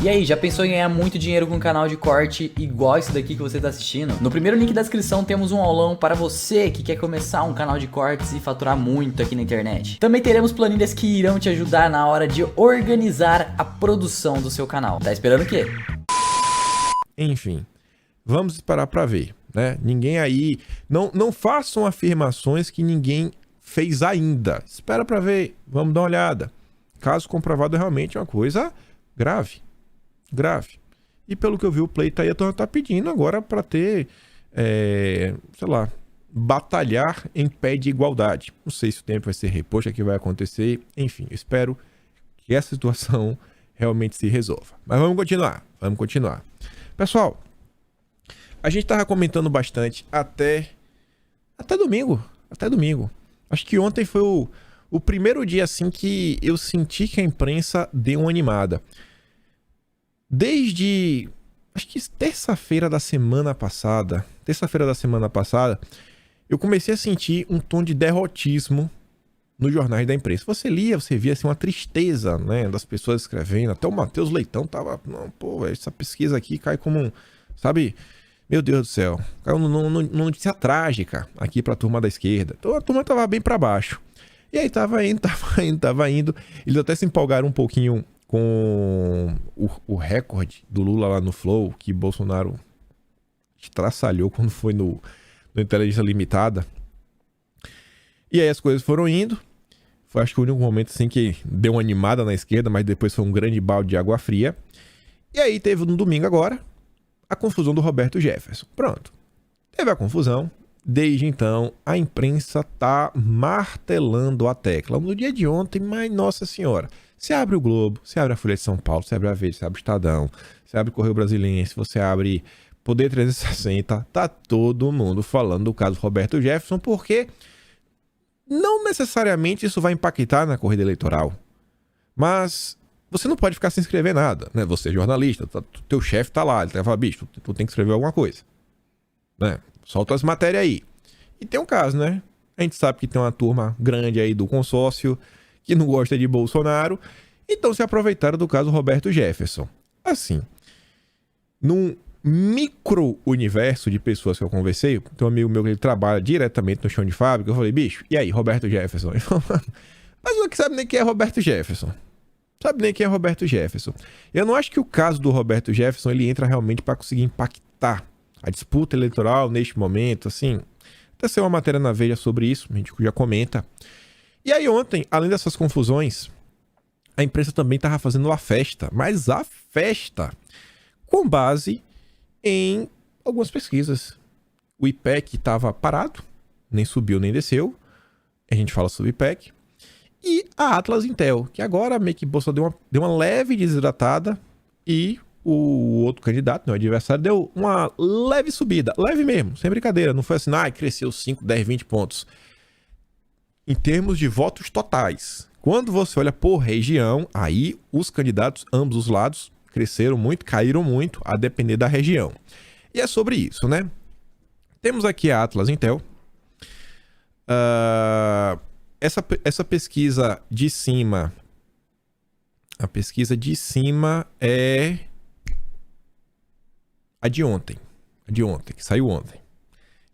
E aí, já pensou em ganhar muito dinheiro com um canal de corte igual esse daqui que você está assistindo? No primeiro link da descrição temos um aulão para você que quer começar um canal de cortes e faturar muito aqui na internet. Também teremos planilhas que irão te ajudar na hora de organizar a produção do seu canal. Tá esperando o quê? Enfim, vamos parar para ver, né? Ninguém aí... Não façam afirmações que ninguém fez ainda. Espera para ver, vamos dar uma olhada. Caso comprovado realmente é uma coisa grave. E pelo que eu vi, o Play tá pedindo agora para ter, sei lá, batalhar em pé de igualdade. Não sei se o tempo vai ser reposto, o que vai acontecer. Enfim, eu espero que essa situação realmente se resolva. Mas vamos continuar. Pessoal, a gente tava comentando bastante até domingo. Acho que ontem foi o primeiro dia assim que eu senti que a imprensa deu uma animada. Desde, acho que terça-feira da semana passada, eu comecei a sentir um tom de derrotismo nos jornais da imprensa. Você via assim, uma tristeza, né, das pessoas escrevendo. Até o Matheus Leitão tava, não, pô, essa pesquisa aqui cai como um, sabe, meu Deus do céu, caiu numa notícia trágica aqui pra turma da esquerda. Então a turma tava bem pra baixo. E aí tava indo. Eles até se empolgaram um pouquinho com o recorde do Lula lá no Flow, que Bolsonaro estraçalhou quando foi no Inteligência Limitada. E aí as coisas foram indo. Foi acho que o único momento assim que deu uma animada na esquerda, mas depois foi um grande balde de água fria. E aí teve no domingo agora a confusão do Roberto Jefferson. Pronto. Teve a confusão. Desde então, a imprensa tá martelando a tecla. No dia de ontem, mas nossa senhora... Você abre o Globo, você abre a Folha de São Paulo, você abre a Veja, você abre o Estadão, você abre o Correio Brasiliense, você abre Poder 360, tá todo mundo falando do caso Roberto Jefferson, porque não necessariamente isso vai impactar na corrida eleitoral. Mas você não pode ficar sem escrever nada, né? Você é jornalista, teu chefe tá lá, ele vai falar, bicho, tu tem que escrever alguma coisa, né? Solta as matérias aí. E tem um caso, né? A gente sabe que tem uma turma grande aí do consórcio que não gosta de Bolsonaro, então se aproveitaram do caso Roberto Jefferson. Assim, num micro-universo de pessoas que eu conversei, tem um amigo meu que ele trabalha diretamente no chão de fábrica, eu falei, bicho, e aí, Roberto Jefferson? Mas não sabe nem quem é Roberto Jefferson. Eu não acho que o caso do Roberto Jefferson ele entra realmente para conseguir impactar a disputa eleitoral neste momento, assim. Até saiu uma matéria na Veja sobre isso, a gente já comenta. E aí ontem, além dessas confusões, a imprensa também estava fazendo uma festa, mas a festa com base em algumas pesquisas. O IPEC estava parado, nem subiu nem desceu, a gente fala sobre o IPEC, e a Atlas Intel, que agora meio que Bolsonaro deu uma leve desidratada e o outro candidato, meu adversário, deu uma leve subida, leve mesmo, sem brincadeira, não foi assim, cresceu 5, 10, 20 pontos. Em termos de votos totais, quando você olha por região, aí os candidatos, ambos os lados, cresceram muito, caíram muito, a depender da região. E é sobre isso, né? Temos aqui a Atlas Intel. Essa pesquisa de cima... A pesquisa de cima é a de ontem. Que saiu ontem.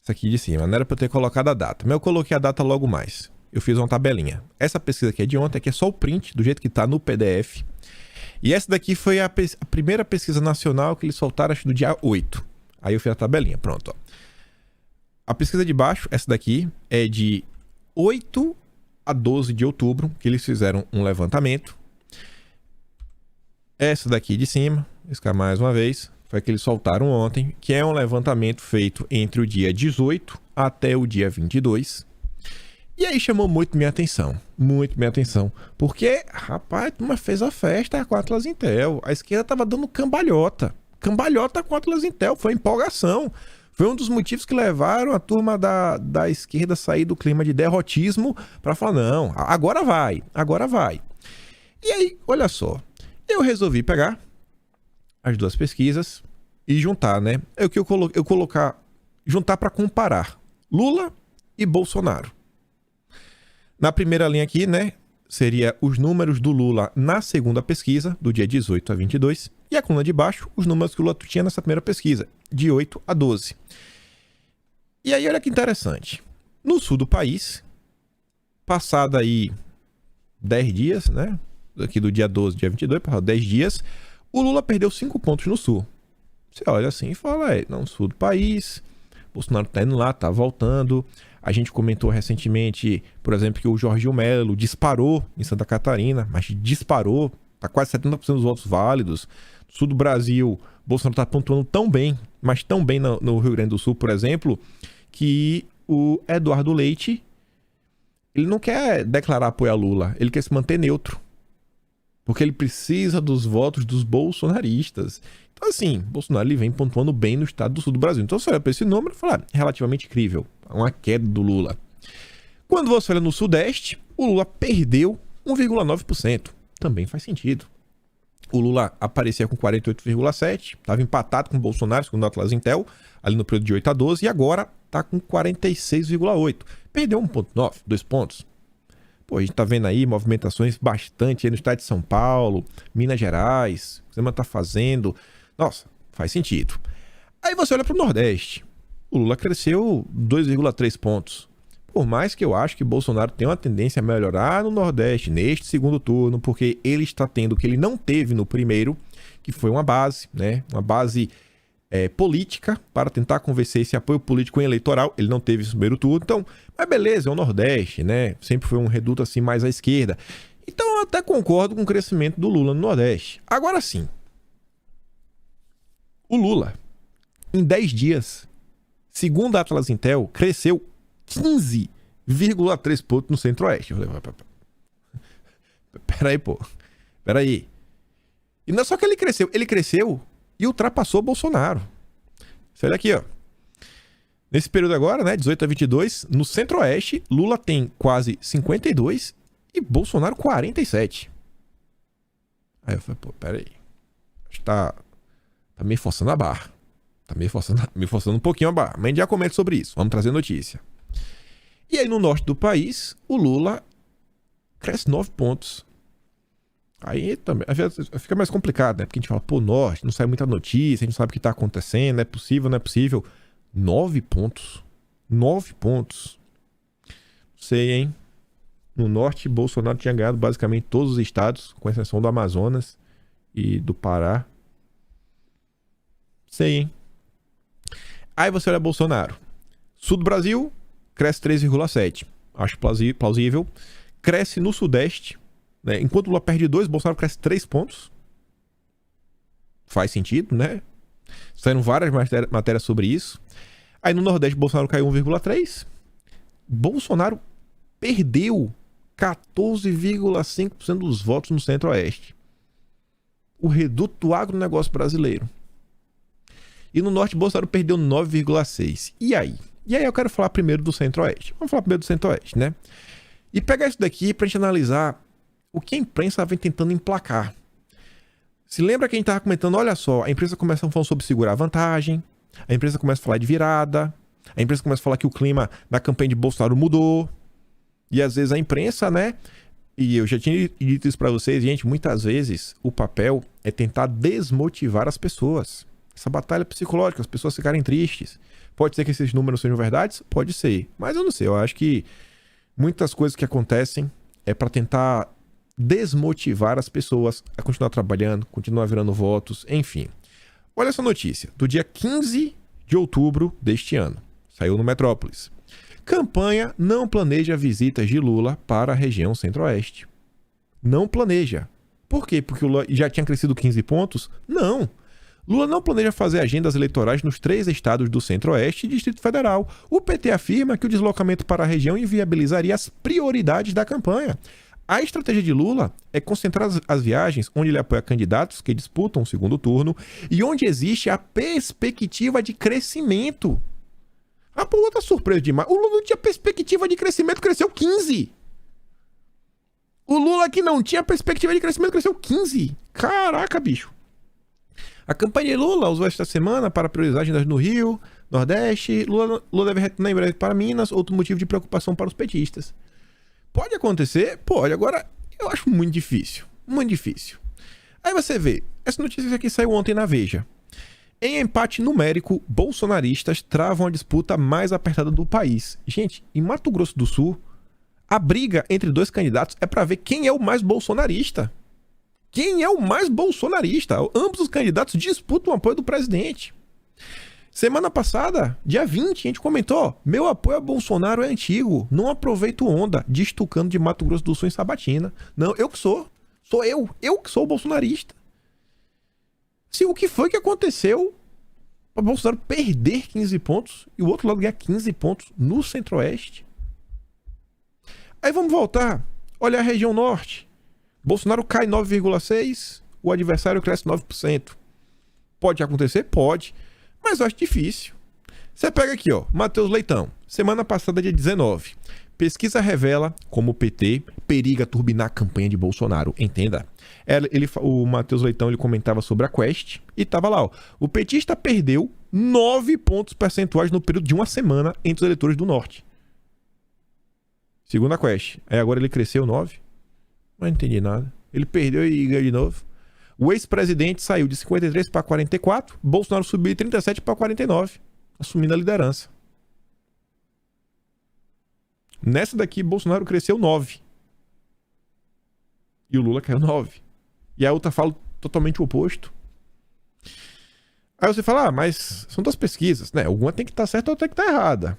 Isso aqui de cima. Não era para eu ter colocado a data, mas eu coloquei a data logo mais. Eu fiz uma tabelinha. Essa pesquisa aqui é de ontem, aqui é só o print, do jeito que tá no PDF. E essa daqui foi a primeira pesquisa nacional que eles soltaram, acho, do dia 8. Aí eu fiz a tabelinha, pronto, ó. A pesquisa de baixo, essa daqui, é de 8 a 12 de outubro, que eles fizeram um levantamento. Essa daqui de cima, riscar mais uma vez, foi a que eles soltaram ontem, que é um levantamento feito entre o dia 18 até o dia 22. E aí chamou muito minha atenção, porque, rapaz, a turma fez a festa com a Atlas Intel, a esquerda tava dando cambalhota com a Atlas Intel, foi empolgação, foi um dos motivos que levaram a turma da esquerda a sair do clima de derrotismo para falar, não, agora vai. E aí, olha só, eu resolvi pegar as duas pesquisas e juntar, né, é o que eu colocar, juntar para comparar Lula e Bolsonaro. Na primeira linha aqui, né, seria os números do Lula na segunda pesquisa, do dia 18 a 22, e a coluna de baixo, os números que o Lula tinha nessa primeira pesquisa, de 8 a 12. E aí, olha que interessante. No sul do país, passado aí 10 dias, né? Aqui do dia 12, dia 22, passado 10 dias, o Lula perdeu 5 pontos no sul. Você olha assim e fala, no sul do país, Bolsonaro tá indo lá, tá voltando. A gente comentou recentemente, por exemplo, que o Jorginho Melo disparou em Santa Catarina, mas disparou, tá quase 70% dos votos válidos. No sul do Brasil, Bolsonaro tá pontuando tão bem, mas tão bem no Rio Grande do Sul, por exemplo, que o Eduardo Leite, ele não quer declarar apoio a Lula, ele quer se manter neutro. Porque ele precisa dos votos dos bolsonaristas. Então, assim, Bolsonaro ele vem pontuando bem no estado do sul do Brasil. Então, você olha para esse número e fala, relativamente incrível. Uma queda do Lula. Quando você olha no Sudeste, o Lula perdeu 1,9%. Também faz sentido. O Lula aparecia com 48,7%, estava empatado com o Bolsonaro, segundo o Atlas Intel, ali no período de 8 a 12, e agora está com 46,8%. Perdeu 1,9%, 2 pontos. Pô, a gente tá vendo aí movimentações bastante aí no estado de São Paulo, Minas Gerais, o que você tá fazendo. Nossa, faz sentido. Aí você olha pro Nordeste. O Lula cresceu 2,3 pontos. Por mais que eu acho que Bolsonaro tem uma tendência a melhorar no Nordeste neste segundo turno, porque ele está tendo o que ele não teve no primeiro, que foi uma base, né? Uma base política para tentar convencer esse apoio político em eleitoral. Ele não teve esse primeiro turno, então, mas beleza, é o Nordeste, né? Sempre foi um reduto assim mais à esquerda. Então eu até concordo com o crescimento do Lula no Nordeste. Agora sim, o Lula, em 10 dias, segundo a Atlas Intel, cresceu 15,3 pontos no Centro-Oeste. Eu falei, peraí, pô. Peraí. E não é só que ele cresceu e ultrapassou Bolsonaro. Você olha aqui, ó. Nesse período agora, né, 18 a 22, no Centro-Oeste, Lula tem quase 52 e Bolsonaro 47. Aí eu falei, pô, peraí. Acho que tá meio forçando a barra. Tá meio forçando um pouquinho a barra. Mas a gente já comenta sobre isso. Vamos trazer notícia. E aí no norte do país, o Lula cresce 9 pontos. Aí também fica mais complicado, né? Porque a gente fala, pô, norte, não sai muita notícia, a gente não sabe o que tá acontecendo, é possível, não é possível. 9 pontos. 9 pontos. Sei, hein? No norte, Bolsonaro tinha ganhado basicamente todos os estados, com exceção do Amazonas e do Pará. Sei, hein? Aí você olha Bolsonaro. Sul do Brasil, cresce 3,7. Acho plausível. Cresce no Sudeste. Né? Enquanto o Lula perde 2, Bolsonaro cresce 3 pontos. Faz sentido, né? Saíram várias matérias sobre isso. Aí no Nordeste, Bolsonaro caiu 1,3. Bolsonaro perdeu 14,5% dos votos no Centro-Oeste. O reduto do agronegócio brasileiro. E no Norte, Bolsonaro perdeu 9,6%. E aí? E aí eu quero falar primeiro do Centro-Oeste. Vamos falar primeiro do Centro-Oeste, né? E pegar isso daqui pra gente analisar o que a imprensa vem tentando emplacar. Se lembra que a gente estava comentando, olha só, a imprensa começa falando sobre segurar a vantagem, a imprensa começa a falar de virada, a imprensa começa a falar que o clima da campanha de Bolsonaro mudou, e às vezes a imprensa, né, e eu já tinha dito isso para vocês, gente, muitas vezes o papel é tentar desmotivar as pessoas. Essa batalha psicológica, as pessoas ficarem tristes. Pode ser que esses números sejam verdades? Pode ser, mas eu não sei, eu acho que muitas coisas que acontecem é para tentar desmotivar as pessoas a continuar trabalhando, continuar virando votos, enfim. Olha essa notícia, do dia 15 de outubro deste ano. Saiu no Metrópolis. Campanha não planeja visitas de Lula para a região Centro-Oeste. Não planeja. Por quê? Porque o Lula já tinha crescido 15 pontos? Não. Lula não planeja fazer agendas eleitorais nos 3 estados do Centro-Oeste e Distrito Federal. O PT afirma que o deslocamento para a região inviabilizaria as prioridades da campanha. A estratégia de Lula é concentrar as viagens onde ele apoia candidatos que disputam o segundo turno e onde existe a perspectiva de crescimento. Ah, pô, outra surpresa demais. O Lula não tinha perspectiva de crescimento, cresceu 15. O Lula que não tinha perspectiva de crescimento, cresceu 15. Caraca, bicho. A campanha de Lula usou esta semana para priorizar agendas no Rio, Nordeste. Lula deve retornar em breve para Minas, outro motivo de preocupação para os petistas. Pode acontecer? Pode. Agora, Eu acho muito difícil. Muito difícil. Aí você vê, essa notícia aqui saiu ontem na Veja. Em empate numérico, bolsonaristas travam a disputa mais apertada do país. Gente, em Mato Grosso do Sul, a briga entre dois candidatos é para ver quem é o mais bolsonarista. Quem é o mais bolsonarista? Ambos os candidatos disputam o apoio do presidente. Semana passada, dia 20, a gente comentou: meu apoio a Bolsonaro é antigo, não aproveito onda, diz Tucano de Mato Grosso do Sul em Sabatina. Não, eu que sou. Sou eu que sou bolsonarista. Se o que foi que aconteceu para Bolsonaro perder 15 pontos e o outro lado ganhar 15 pontos no Centro-Oeste? Aí vamos voltar, olhar a região norte. Bolsonaro cai 9,6%, o adversário cresce 9%. Pode acontecer? Pode. Mas eu acho difícil. Você pega aqui, ó, Matheus Leitão, semana passada, dia 19. Pesquisa revela como o PT periga turbinar a campanha de Bolsonaro. Entenda. O Matheus Leitão ele comentava sobre a Quest e tava lá, ó. O petista perdeu 9 pontos percentuais no período de uma semana entre os eleitores do Norte. Segundo a Quest. Aí agora ele cresceu 9. Não entendi nada. Ele perdeu e ganhou de novo. O ex-presidente saiu de 53 para 44. Bolsonaro subiu de 37 para 49, assumindo a liderança. Nessa daqui, Bolsonaro cresceu 9. E o Lula caiu 9. E a outra fala totalmente o oposto. Aí você fala, mas são duas pesquisas, né? Alguma tem que estar certa, outra tem que estar errada.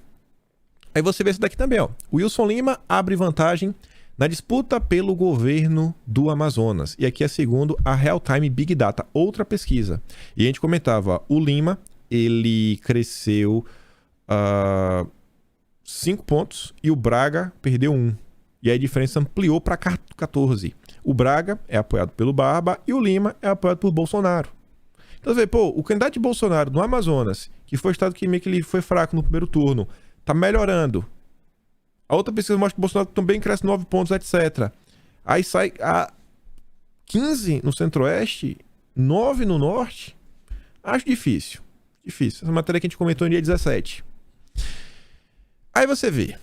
Aí você vê esse daqui também, ó. O Wilson Lima abre vantagem na disputa pelo governo do Amazonas. E aqui é segundo a Real Time Big Data, outra pesquisa. E a gente comentava, o Lima, ele cresceu 5 pontos e o Braga perdeu 1. E aí a diferença ampliou para 14. O Braga é apoiado pelo Barba e o Lima é apoiado por Bolsonaro. Então você vê, pô, o candidato de Bolsonaro no Amazonas, que foi o estado que meio que ele foi fraco no primeiro turno, tá melhorando. A outra pesquisa mostra que o Bolsonaro também cresce 9 pontos, etc. Aí sai a 15 no Centro-Oeste, 9 no Norte. Acho difícil. Difícil. Essa matéria que a gente comentou no dia 17. Aí você vê.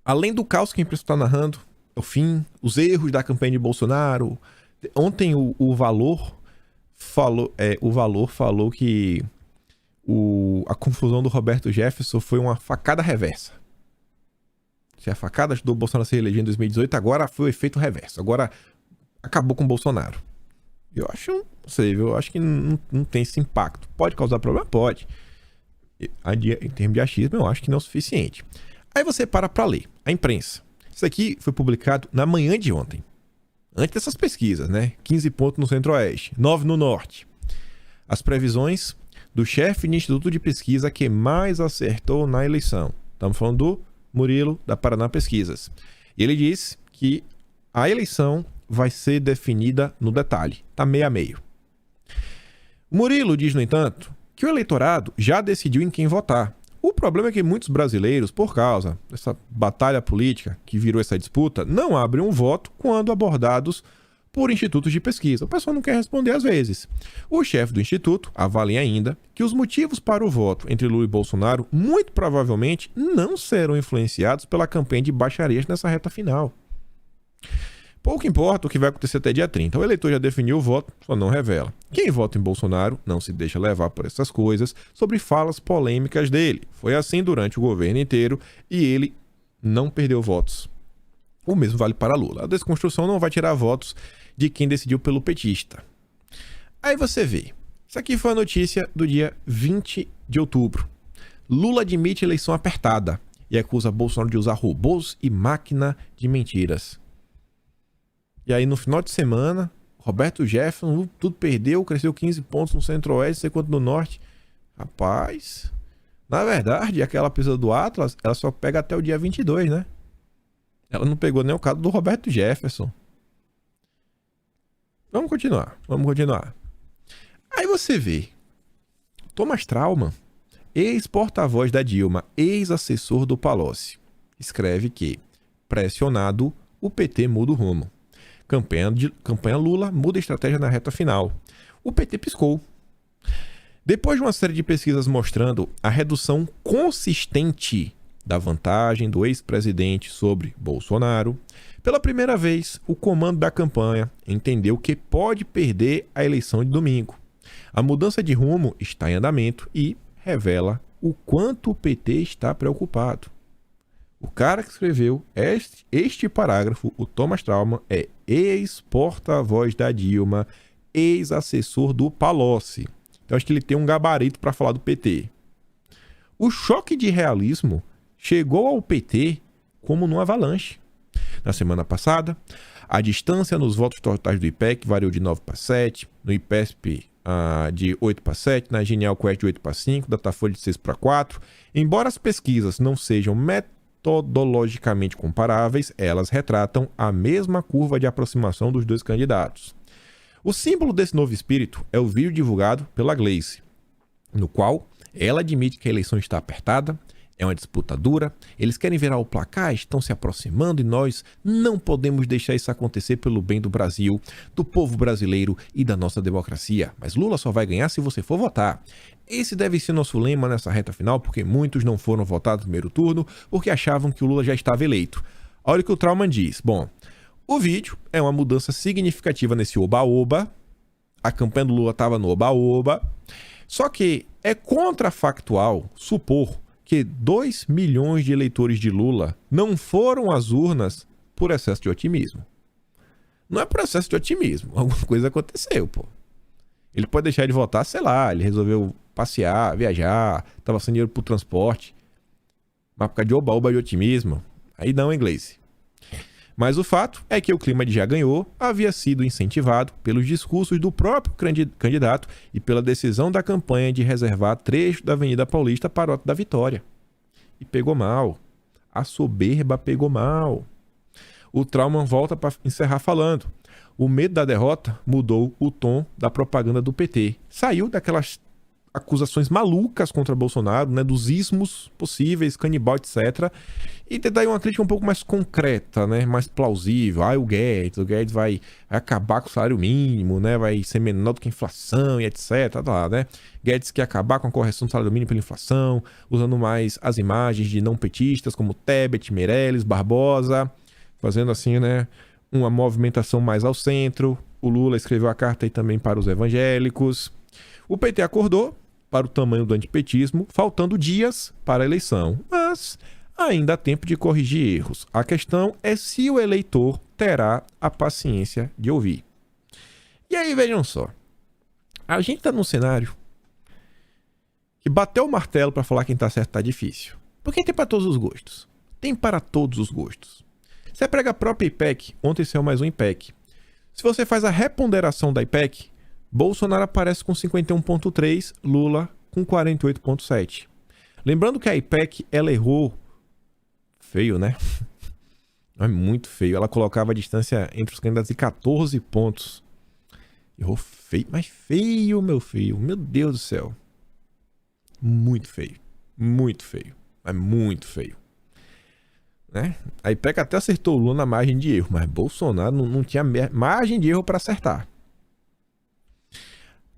Além do caos que a imprensa está narrando, o fim, os erros da campanha de Bolsonaro. Ontem o Valor falou que a confusão do Roberto Jefferson foi uma facada reversa. Se a facada ajudou o Bolsonaro a se reeleger em 2018, agora foi o efeito reverso. Agora acabou com o Bolsonaro. Eu acho, não sei, eu acho que não tem esse impacto. Pode causar problema? Pode. Em termos de achismo, eu acho que não é o suficiente. Aí você para ler. A imprensa. Isso aqui foi publicado na manhã de ontem. Antes dessas pesquisas, né? 15 pontos no Centro-Oeste, 9 no Norte. As previsões do chefe do Instituto de Pesquisa que mais acertou na eleição. Estamos falando do Murilo, da Paraná Pesquisas. E ele diz que a eleição vai ser definida no detalhe. Tá meio a meio. Murilo diz, no entanto, que o eleitorado já decidiu em quem votar. O problema é que muitos brasileiros, por causa dessa batalha política que virou essa disputa, não abrem um voto quando abordados por institutos de pesquisa. O pessoal não quer responder às vezes. O chefe do instituto avalia ainda que os motivos para o voto entre Lula e Bolsonaro muito provavelmente não serão influenciados pela campanha de baixarias nessa reta final. Pouco importa o que vai acontecer até dia 30. O eleitor já definiu o voto, só não revela. Quem vota em Bolsonaro não se deixa levar por essas coisas sobre falas polêmicas dele. Foi assim durante o governo inteiro e ele não perdeu votos. O mesmo vale para Lula. A desconstrução não vai tirar votos de quem decidiu pelo petista. Aí você vê. Isso aqui foi a notícia do dia 20 de outubro. Lula admite eleição apertada e acusa Bolsonaro de usar robôs e máquina de mentiras. E aí no final de semana, Roberto Jefferson, tudo perdeu, cresceu 15 pontos no Centro-Oeste, sei quanto no Norte. Rapaz, na verdade, aquela pesquisa do Atlas, ela só pega até o dia 22, né? Ela não pegou nem o caso do Roberto Jefferson. Vamos continuar. Aí você vê, Thomas Trauman, ex-porta-voz da Dilma, ex-assessor do Palocci, escreve que, pressionado, o PT muda o rumo. Campanha Lula muda a estratégia na reta final. O PT piscou. Depois de uma série de pesquisas mostrando a redução consistente da vantagem do ex-presidente sobre Bolsonaro, Pela primeira vez, o comando da campanha entendeu que pode perder a eleição de domingo. A mudança de rumo está em andamento e revela o quanto o PT está preocupado. O cara que escreveu este parágrafo, o Thomas Trauman, é ex-porta-voz da Dilma, ex-assessor do Palocci. Então acho que ele tem um gabarito para falar do PT. O choque de realismo chegou ao PT como numa avalanche. Na semana passada, a distância nos votos totais do IPEC variou de 9 para 7, no IPESP de 8 para 7, na Genial Quest de 8 para 5, Datafolha de 6 para 4. Embora as pesquisas não sejam metodologicamente comparáveis, elas retratam a mesma curva de aproximação dos dois candidatos. O símbolo desse novo espírito é o vídeo divulgado pela Gleice, no qual ela admite que a eleição está apertada, é uma disputa dura, eles querem virar o placar, estão se aproximando e nós não podemos deixar isso acontecer pelo bem do Brasil, do povo brasileiro e da nossa democracia. Mas Lula só vai ganhar se você for votar. Esse deve ser nosso lema nessa reta final, porque muitos não foram votados no primeiro turno porque achavam que o Lula já estava eleito. Olha o que o Trauman diz. Bom, o vídeo é uma mudança significativa nesse oba-oba. A campanha do Lula estava no oba-oba. Só que é contrafactual supor que 2 milhões de eleitores de Lula não foram às urnas por excesso de otimismo. Não é por excesso de otimismo. Alguma coisa aconteceu, pô. Ele pode deixar de votar, sei lá, ele resolveu passear, viajar, tava sem dinheiro pro transporte. Mas por causa de oba-oba de otimismo, aí não, inglês. Mas o fato é que o clima de já ganhou havia sido incentivado pelos discursos do próprio candidato e pela decisão da campanha de reservar trecho da Avenida Paulista para o ato da vitória. E pegou mal. A soberba pegou mal. O Trauman volta para encerrar falando. O medo da derrota mudou o tom da propaganda do PT. Saiu daquelas acusações malucas contra Bolsonaro, né, dos ismos possíveis, canibal, etc. E tentar uma crítica um pouco mais concreta, né, mais plausível. O Guedes vai acabar com o salário mínimo, né, vai ser menor do que a inflação e etc. Tá, né? Guedes quer acabar com a correção do salário mínimo pela inflação, usando mais as imagens de não petistas como Tebet, Meirelles, Barbosa, fazendo assim, né, uma movimentação mais ao centro. O Lula escreveu a carta aí também para os evangélicos. O PT acordou para o tamanho do antipetismo, faltando dias para a eleição. Mas ainda há tempo de corrigir erros. A questão é se o eleitor terá a paciência de ouvir. E aí, vejam só. A gente está num cenário que bater o martelo para falar quem está certo está difícil. Porque tem para todos os gostos. Tem para todos os gostos. Você prega a própria IPEC, ontem saiu mais um IPEC. Se você faz a reponderação da IPEC, Bolsonaro aparece com 51,3, Lula com 48,7. Lembrando que a IPEC, ela errou feio, né? É muito feio. Ela colocava a distância entre os candidatos de 14 pontos. Errou feio, mas feio, meu filho. Meu Deus do céu. Muito feio. Muito feio. É muito feio. Né? A IPEC até acertou o Lula na margem de erro, mas Bolsonaro não tinha margem de erro para acertar.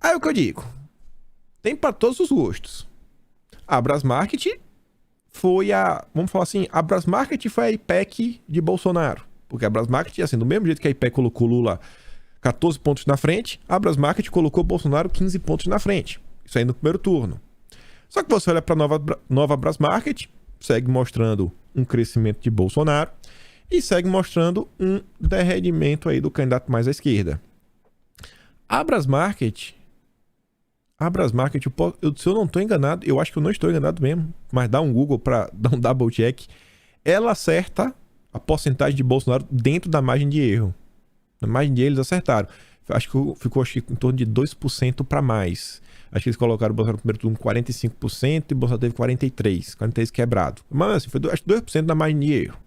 Aí o que eu digo, tem para todos os gostos. A Brasmarket foi vamos falar assim, a Brasmarket foi a IPEC de Bolsonaro. Porque a Brasmarket, assim, do mesmo jeito que a IPEC colocou Lula 14 pontos na frente, a Brasmarket colocou Bolsonaro 15 pontos na frente. Isso aí no primeiro turno. Só que você olha para a nova Brasmarket, segue mostrando um crescimento de Bolsonaro e segue mostrando um derredimento aí do candidato mais à esquerda. A Brasmarket, se eu não estou enganado, eu acho que eu não estou enganado mesmo, mas dá um Google para dar um double check, ela acerta a porcentagem de Bolsonaro dentro da margem de erro. Na margem de erro eles acertaram. Acho que ficou em torno de 2% para mais. Acho que eles colocaram o Bolsonaro no primeiro turno com 45% e o Bolsonaro teve 43% quebrado. Mas assim, foi acho que 2% da margem de erro.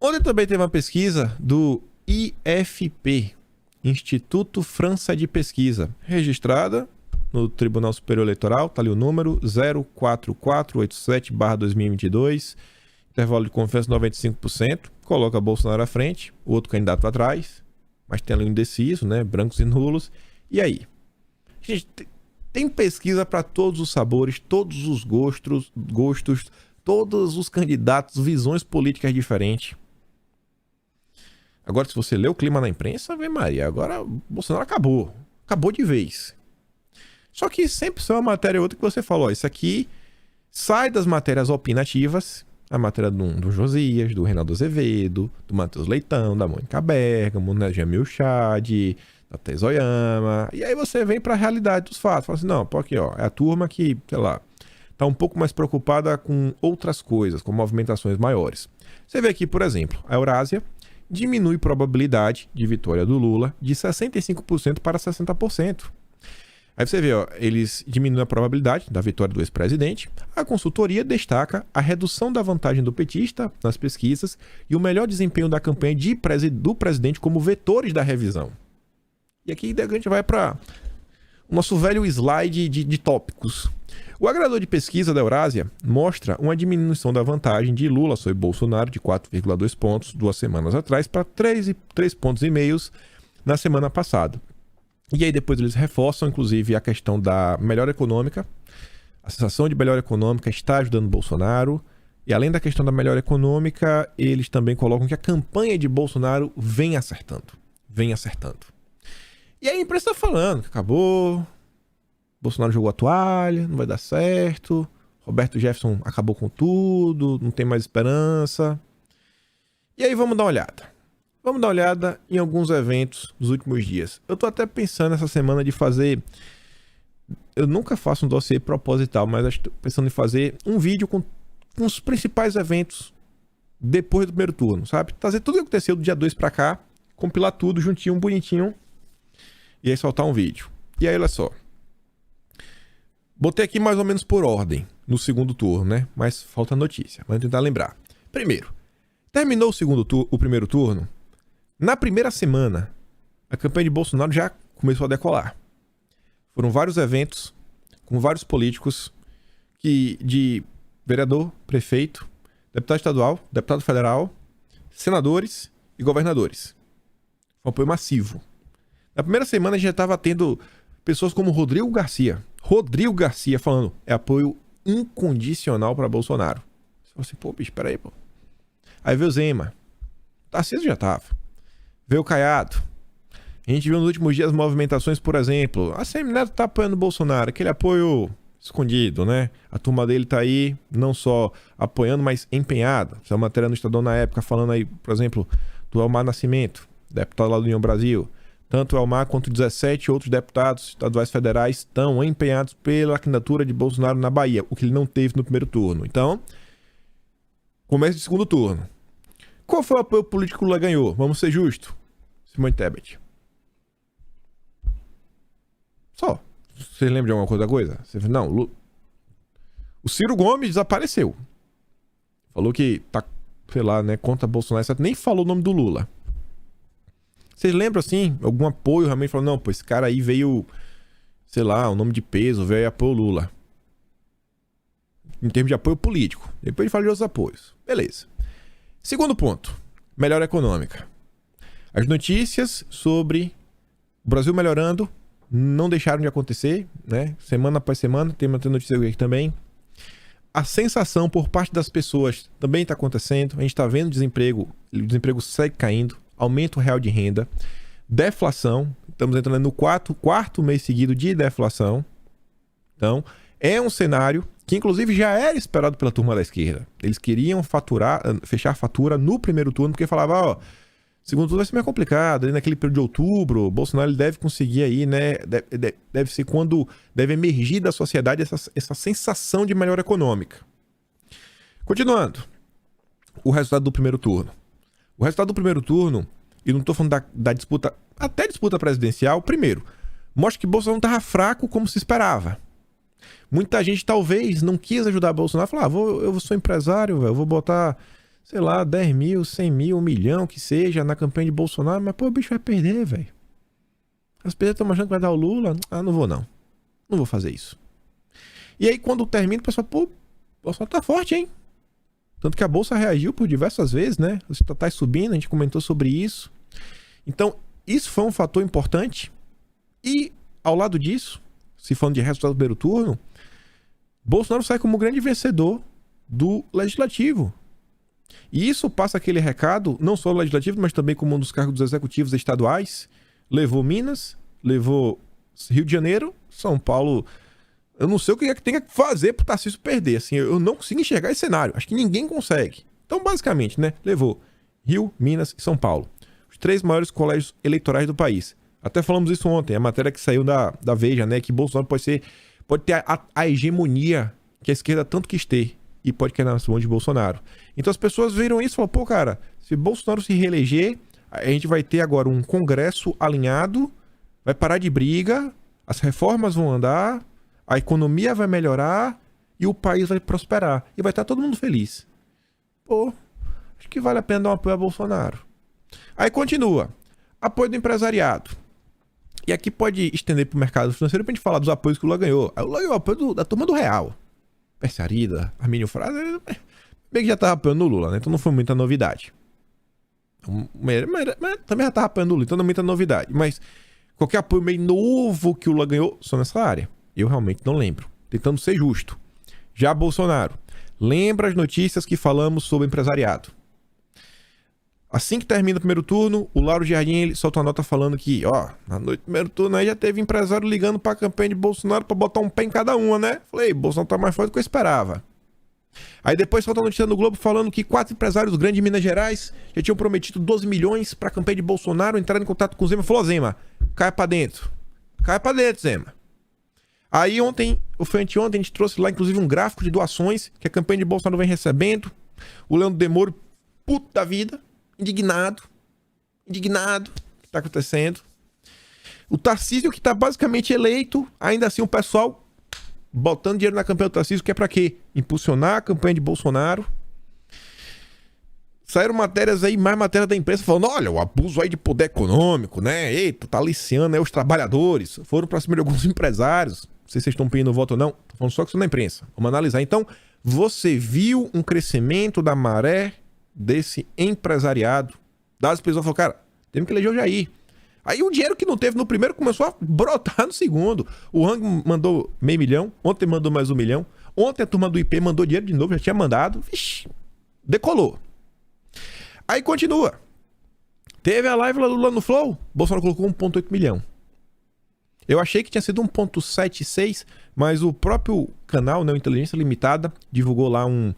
Ontem também teve uma pesquisa do IFP, Instituto França de Pesquisa, registrada no Tribunal Superior Eleitoral, tá ali o número 04487/2022, intervalo de confiança 95%, coloca Bolsonaro à frente, o outro candidato atrás, mas tem ali um indeciso, né, brancos e nulos. E aí? Gente, tem pesquisa para todos os sabores, todos os gostos, todos os candidatos, visões políticas diferentes. Agora, se você lê o clima na imprensa, vê Maria, agora o Bolsonaro acabou. Acabou de vez. Só que sempre são uma matéria ou outra que você fala, ó, isso aqui sai das matérias opinativas, a matéria do Josias, do Reinaldo Azevedo, do Matheus Leitão, da Mônica Bergamo, né, Jamil Chad, da Thaís Oyama. E aí você vem para a realidade dos fatos. Fala assim, não, pô, aqui, ó, é a turma que, sei lá, tá um pouco mais preocupada com outras coisas, com movimentações maiores. Você vê aqui, por exemplo, a Eurásia diminui probabilidade de vitória do Lula de 65% para 60%. Aí você vê, ó, eles diminuem a probabilidade da vitória do ex-presidente. A consultoria destaca a redução da vantagem do petista nas pesquisas e o melhor desempenho da campanha do presidente como vetores da revisão. E aqui a gente vai para o nosso velho slide de tópicos. O agregador de pesquisa da Eurásia mostra uma diminuição da vantagem de Lula sobre Bolsonaro de 4,2 pontos 2 semanas atrás para 3,5 pontos na semana passada. E aí depois eles reforçam, inclusive, a questão da melhora econômica. A sensação de melhora econômica está ajudando Bolsonaro. E além da questão da melhora econômica, eles também colocam que a campanha de Bolsonaro vem acertando. Vem acertando. E aí a imprensa está falando que acabou, Bolsonaro jogou a toalha, não vai dar certo, Roberto Jefferson acabou com tudo, não tem mais esperança. E aí vamos dar uma olhada. Vamos dar uma olhada em alguns eventos dos últimos dias. Eu tô até pensando essa semana de fazer... Eu nunca faço um dossiê proposital, mas estou pensando em fazer um vídeo com os principais eventos depois do primeiro turno, sabe? Trazer tudo o que aconteceu do dia 2 pra cá, compilar tudo juntinho, bonitinho, e aí soltar um vídeo. E aí, olha só. Botei aqui mais ou menos por ordem no segundo turno, né? Mas falta notícia. Vamos tentar lembrar. Primeiro, terminou o primeiro turno. Na primeira semana, a campanha de Bolsonaro já começou a decolar. Foram vários eventos com vários políticos de vereador, prefeito, deputado estadual, deputado federal, senadores e governadores. Foi um apoio massivo. Na primeira semana a gente já estava tendo pessoas como Rodrigo Garcia falando, é apoio incondicional para Bolsonaro. Você fala assim, pô, bicho, peraí, pô. Aí veio o Zema. Tarcísio já tava. Veio o Caiado. A gente viu nos últimos dias movimentações, por exemplo, a Semineto tá apoiando o Bolsonaro, aquele apoio escondido, né? A turma dele tá aí, não só apoiando, mas empenhada. Essa matéria no Estadão na época, falando aí, por exemplo, do Elmar Nascimento, deputado lá do União Brasil. Tanto o Elmar quanto 17 outros deputados estaduais federais estão empenhados pela candidatura de Bolsonaro na Bahia, o que ele não teve no primeiro turno. Então, começo de segundo turno. Qual foi o apoio político que o Lula ganhou? Vamos ser justos. Simone Tebet. Só. Você lembra de alguma coisa? Você fala, não, o Ciro Gomes desapareceu. Falou que tá, sei lá, né, contra Bolsonaro, nem falou o nome do Lula. Vocês lembram, assim, algum apoio realmente? Falou, não, pô, esse cara aí veio, sei lá, o nome de peso, veio apoio Lula. Em termos de apoio político. Depois a gente fala de outros apoios. Beleza. Segundo ponto, melhora econômica. As notícias sobre o Brasil melhorando não deixaram de acontecer, né? Semana após semana, tem uma notícia aqui também. A sensação por parte das pessoas também está acontecendo. A gente está vendo o desemprego segue caindo, aumento real de renda, deflação. Estamos entrando no quarto mês seguido de deflação. Então, é um cenário que inclusive já era esperado pela turma da esquerda. Eles queriam fechar a fatura no primeiro turno, porque falava, ó, segundo turno vai ser mais complicado, ali naquele período de outubro, Bolsonaro ele deve conseguir aí, né, deve ser quando deve emergir da sociedade essa sensação de melhora econômica. Continuando, o resultado do primeiro turno. O resultado do primeiro turno, e não estou falando da disputa, até disputa presidencial, primeiro, mostra que Bolsonaro não estava fraco como se esperava. Muita gente talvez não quis ajudar Bolsonaro. Falou, eu sou empresário, velho, eu vou botar, sei lá, 10 mil, 100 mil, 1 milhão, que seja, na campanha de Bolsonaro. Mas, pô, o bicho vai perder, velho. As pessoas estão achando que vai dar o Lula. Ah, não vou não. Não vou fazer isso. E aí, quando termina, o pessoal, pô, o Bolsonaro tá forte, hein? Tanto que a Bolsa reagiu por diversas vezes, né? Os estatais subindo, a gente comentou sobre isso. Então, isso foi um fator importante. E, ao lado disso, se falando de resultado do primeiro turno, Bolsonaro sai como grande vencedor do Legislativo. E isso passa aquele recado, não só no legislativo, mas também como um dos cargos dos executivos estaduais. Levou Minas, levou Rio de Janeiro, São Paulo. Eu não sei o que é que tem que fazer pro Tarcísio perder. Assim, eu não consigo enxergar esse cenário. Acho que ninguém consegue. Então, basicamente, né? Levou Rio, Minas e São Paulo. Os 3 maiores colégios eleitorais do país. Até falamos isso ontem. A matéria que saiu da Veja, né? Que Bolsonaro pode ter a hegemonia que a esquerda tanto quis ter. E pode cair nas mãos de Bolsonaro. Então as pessoas viram isso e falaram, pô, cara, se Bolsonaro se reeleger, a gente vai ter agora um Congresso alinhado, vai parar de briga, as reformas vão andar, a economia vai melhorar e o país vai prosperar. E vai estar todo mundo feliz. Pô, acho que vale a pena dar um apoio a Bolsonaro. Aí continua. Apoio do empresariado. E aqui pode estender para o mercado financeiro pra gente falar dos apoios que o Lula ganhou. Aí o Lula ganhou o apoio da turma do Real. Perciarida, Armínio Fraga, bem que já tava apoiando o Lula, né? Então não foi muita novidade. Mas também já tava apoiando o Lula, então não é muita novidade. Mas qualquer apoio meio novo que o Lula ganhou, só nessa área. Eu realmente não lembro. Tentando ser justo. Já Bolsonaro, lembra as notícias que falamos sobre empresariado. Assim que termina o primeiro turno, o Lauro Jardim ele solta uma nota falando que, ó, na noite do primeiro turno aí já teve empresário ligando pra campanha de Bolsonaro pra botar um pé em cada uma, né? Falei, Bolsonaro tá mais forte do que eu esperava. Aí depois solta a notícia no Globo falando que 4 empresários grandes de Minas Gerais já tinham prometido 12 milhões pra campanha de Bolsonaro, entraram em contato com o Zema. Falou, Zema, cai pra dentro. Cai pra dentro, Zema. Aí ontem, ou foi anteontem, a gente trouxe lá inclusive um gráfico de doações que a campanha de Bolsonaro vem recebendo. O Leandro Demoro, puto da vida. Indignado. O que tá acontecendo. O Tarcísio, que tá basicamente eleito, ainda assim o pessoal botando dinheiro na campanha do Tarcísio, que é pra quê? Impulsionar a campanha de Bolsonaro. Saíram matérias aí, mais matérias da imprensa, falando, olha, o abuso aí de poder econômico, né? Eita, tá aliciando aí os trabalhadores. Foram pra cima de alguns empresários. Não sei se vocês estão pedindo voto ou não. Tô falando só que isso na imprensa. Vamos analisar. Então, você viu um crescimento da maré desse empresariado. Das pessoas falaram, cara, temos que eleger o Jair. Aí o dinheiro que não teve no primeiro começou a brotar no segundo. O Hang mandou $500 mil, ontem mandou mais $1 milhão. Ontem a turma do IP mandou dinheiro de novo, já tinha mandado. Vixe, decolou. Aí continua. Teve a live lá do Lula no Flow, Bolsonaro colocou 1,8 milhão. Eu achei que tinha sido 1,76, mas o próprio canal, né, Inteligência Limitada, divulgou lá um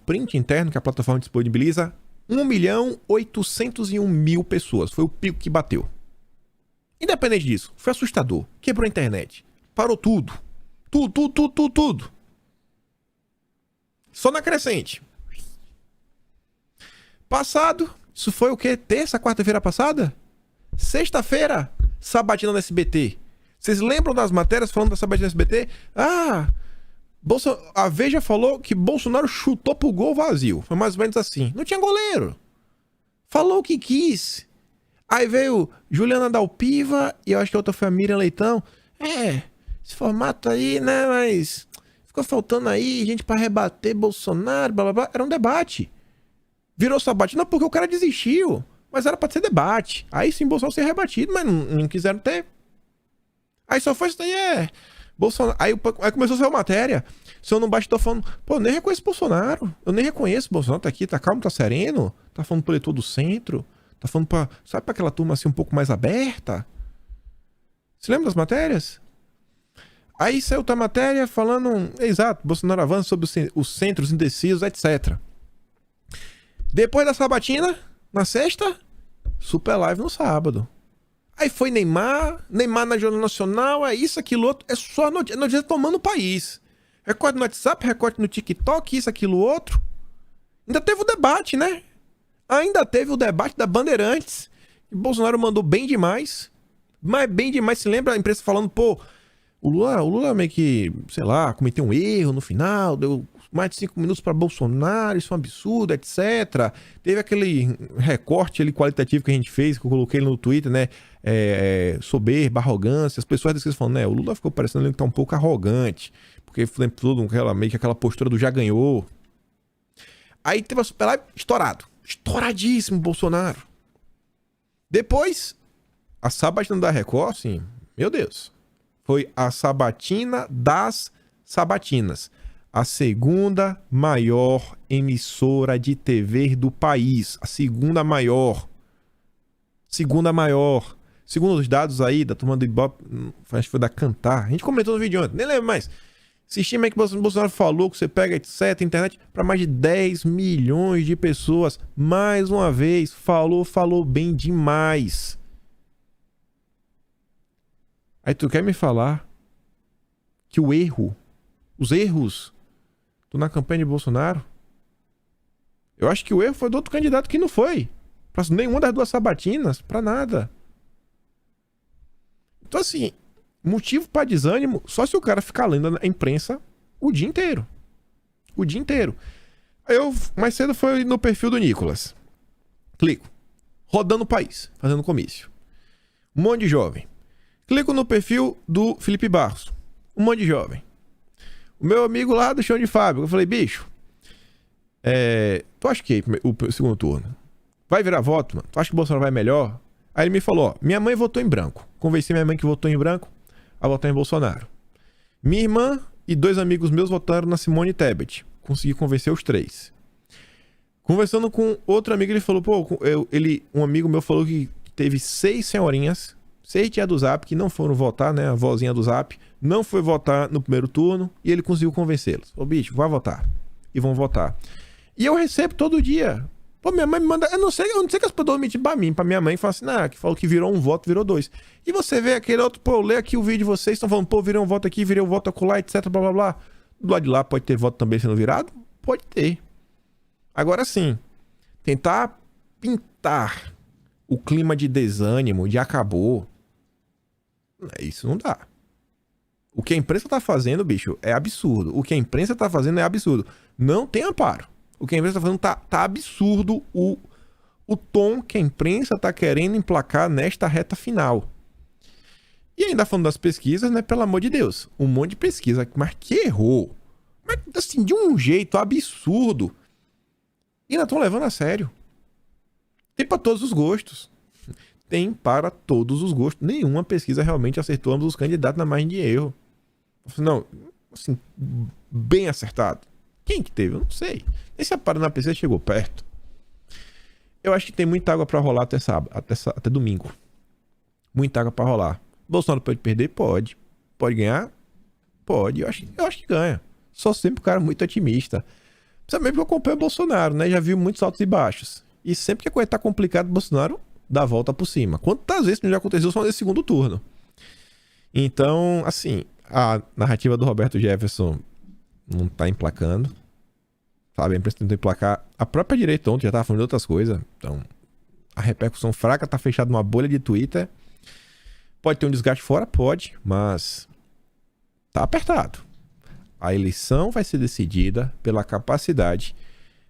print interno que a plataforma disponibiliza. 1.801.000 pessoas. Foi o pico que bateu. Independente disso, foi assustador. Quebrou a internet. Parou tudo. Tudo. Só na crescente. Passado, isso foi o quê? Terça, quarta-feira passada? Sexta-feira, sabatina no SBT. Vocês lembram das matérias falando da sabatina no SBT? A Veja falou que Bolsonaro chutou pro gol vazio. Foi mais ou menos assim. Não tinha goleiro. Falou o que quis. Aí veio Juliana Dalpiva e eu acho que a outra foi a Miriam Leitão. Esse formato aí, né, mas ficou faltando aí gente pra rebater Bolsonaro, blá blá blá. Era um debate. Virou sabatina porque o cara desistiu. Mas era pra ser debate. Aí sim Bolsonaro ser rebatido, mas não quiseram ter. Aí só foi isso daí, Bolsonaro. Aí começou a ser uma matéria. Se eu não baixo, tô falando, pô, eu nem reconheço Bolsonaro. Eu nem reconheço Bolsonaro. Tá aqui, tá calmo, tá sereno. Tá falando pro eleitor do centro. Tá falando pra, sabe, pra aquela turma assim um pouco mais aberta. Você lembra das matérias? Aí saiu outra matéria falando, exato, Bolsonaro avança sobre os centros indecisos, etc. Depois da sabatina, na sexta, super live no sábado. Aí foi Neymar na Jornal Nacional, é isso, aquilo, outro. É só notícia tomando o país. Recorte no WhatsApp, recorte no TikTok, isso, aquilo, outro. Ainda teve o debate, né? Ainda teve o debate da Bandeirantes. E Bolsonaro mandou bem demais. Mas bem demais, se lembra a imprensa falando, pô, o Lula meio que, sei lá, cometeu um erro no final, deu mais de 5 minutos para Bolsonaro, isso é um absurdo, etc. Teve aquele recorte ali qualitativo que a gente fez, que eu coloquei no Twitter, né? Soberba, arrogância. As pessoas descritas falando, né? O Lula ficou parecendo que tá um pouco arrogante, porque foi tudo meio que aquela postura do já ganhou. Aí teve a super live estourado. Estouradíssimo Bolsonaro. Depois, a sabatina da Record, assim, meu Deus. Foi a sabatina das sabatinas. A segunda maior emissora de TV do país. A segunda maior. Segunda maior. Segundo os dados aí da turma do Ibope, acho que foi da Cantar. A gente comentou no vídeo ontem, nem lembro mais. Esse estima aí que o Bolsonaro falou que você pega, etc, internet, para mais de 10 milhões de pessoas. Mais uma vez, falou bem demais. Aí tu quer me falar que os erros, na campanha de Bolsonaro? Eu acho que o erro foi do outro candidato que não foi. Pra nenhuma das duas sabatinas, pra nada. Então assim, motivo pra desânimo só se o cara ficar lendo a imprensa o dia inteiro. O dia inteiro. Aí eu, mais cedo, foi no perfil do Nicolas. Clico. Rodando o país, fazendo comício. Um monte de jovem. Clico no perfil do Felipe Barros. Um monte de jovem. O meu amigo lá do chão de fábrica. Eu falei, bicho, tu acha que o segundo turno vai virar voto, mano? Tu acha que o Bolsonaro vai melhor? Aí ele me falou, ó, minha mãe votou em branco. Convenci minha mãe que votou em branco a votar em Bolsonaro. Minha irmã e 2 amigos meus votaram na Simone Tebet. Consegui convencer os 3. Conversando com outro amigo, ele falou, pô, um amigo meu falou que teve 6 senhorinhas, 6 tia do Zap, que não foram votar, né? A vozinha do Zap, não foi votar no primeiro turno e ele conseguiu convencê-los. Ô, bicho, vai votar. E vão votar. E eu recebo todo dia. Pô, minha mãe me manda... Eu não sei que as pessoas mentir pra mim, pra minha mãe, e falam assim, que falou que virou um voto, virou 2. E você vê aquele outro, pô, lê aqui o vídeo de vocês, estão falando, pô, virei um voto aqui, virei um voto acolá, etc, blá, blá, blá. Do lado de lá pode ter voto também sendo virado? Pode ter. Agora sim, tentar pintar o clima de desânimo, de acabou, isso não dá. O que a imprensa tá fazendo, bicho, é absurdo. O que a imprensa tá fazendo é absurdo. Não tem amparo. O que a imprensa tá fazendo tá absurdo o tom que a imprensa tá querendo emplacar nesta reta final. E ainda falando das pesquisas, né? Pelo amor de Deus. Um monte de pesquisa, mas que errou. Mas assim, de um jeito absurdo. E ainda estão levando a sério. Tem para todos os gostos. Tem para todos os gostos. Nenhuma pesquisa realmente acertou ambos os candidatos na margem de erro. Não, assim, bem acertado. Quem que teve? Eu não sei. Nem se a Paraná PC chegou perto. Eu acho que tem muita água para rolar até sábado, até domingo. Muita água para rolar. Bolsonaro pode perder? Pode. Pode ganhar? Pode. Eu acho que ganha. Só sempre o cara muito otimista. Principalmente porque eu acompanho o Bolsonaro, né? Já vi muitos altos e baixos. E sempre que a coisa tá complicada, o Bolsonaro dá a volta por cima. Quantas vezes não já aconteceu só nesse segundo turno? Então, assim, a narrativa do Roberto Jefferson não tá emplacando. Sabe? A imprensa tentou emplacar. A própria direita ontem já tava falando de outras coisas. Então, a repercussão fraca, tá fechado numa bolha de Twitter. Pode ter um desgaste fora? Pode, mas tá apertado. A eleição vai ser decidida pela capacidade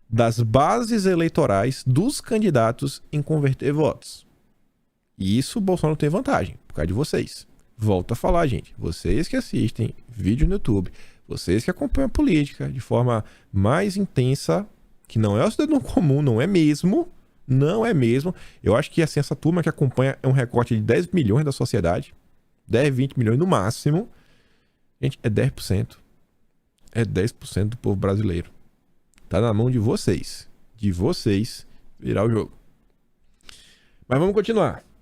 das bases eleitorais dos candidatos em converter votos. E isso o Bolsonaro tem vantagem, por causa de vocês. Volto a falar, gente. Vocês que assistem vídeo no YouTube, vocês que acompanham a política de forma mais intensa, que não é o cidadão comum, não é mesmo. Não é mesmo. Eu acho que assim, essa turma que acompanha é um recorte de 10 milhões da sociedade. 10, 20 milhões no máximo. Gente, é 10%. É 10% do povo brasileiro. Tá na mão de vocês. De vocês virar o jogo. Mas vamos continuar.